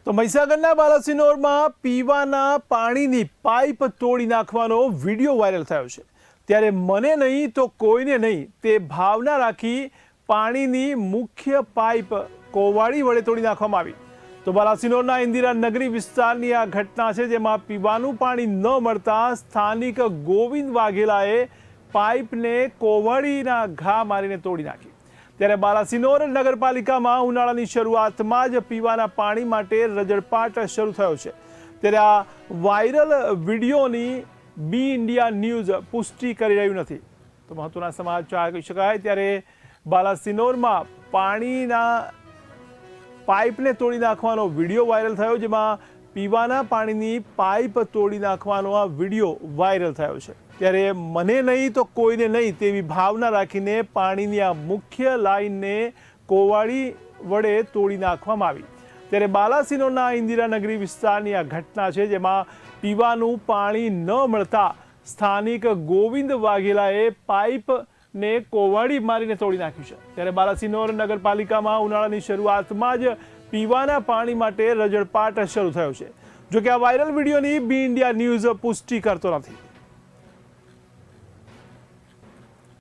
તો મહીસાગરના બાલાસિનોરમાં પીવાના પાણીની પાઇપ તોડી નાખવાનો વિડીયો વાયરલ થયો છે। ત્યારે મને નહીં તો કોઈને નહીં તે ભાવના રાખી પાણીની મુખ્ય પાઇપ કોવાડી વડે તોડી નાખવામાં આવી। તો બાલાસિનોરના ઇન્દિરા નગરી વિસ્તારની આ ઘટના છે, જેમાં પીવાનું પાણી ન મળતા સ્થાનિક ગોવિંદ વાઘેલાએ પાઇપને કોવાડીના ઘા મારીને તોડી નાખી। ત્યારે બાલાસિનોર નગરપાલિકામાં ઉનાળાની શરૂઆતમાં જ પીવાના પાણી માટે રજળપાટ શરૂ થયો છે। ત્યારે આ વાયરલ વિડીયોની બી ઇન્ડિયા ન્યૂઝ પુષ્ટિ કરી રહ્યું નથી। તો મહત્વના સમાચાર કહી શકાય। ત્યારે બાલાસિનોરમાં પાણીના પાઇપને તોડી નાખવાનો વિડીયો વાયરલ થયો, જેમાં પીવાના પાણીની પાઇપ તોડી નાખવાનો આ વિડીયો વાયરલ થયો છે। ત્યારે મને નહીં તો કોઈને નહીં તેવી ભાવના રાખીને પાણીની આ મુખ્ય લાઇનને કોવાડી વડે તોડી નાખવામાં આવી। ત્યારે બાલાસિનોરના ઇન્દિરાનગરી વિસ્તારની આ ઘટના છે, જેમાં પીવાનું પાણી ન મળતા સ્થાનિક ગોવિંદ વાઘેલાએ પાઇપને કોવાડી મારીને તોડી નાખ્યું છે। ત્યારે બાલાસિનોર નગરપાલિકામાં ઉનાળાની શરૂઆતમાં જ પીવાના પાણી માટે રજળપાટ શરૂ થયો છે। જોકે આ વાયરલ વિડીયોની બી ઇન્ડિયા ન્યૂઝ પુષ્ટિ કરતો નથી।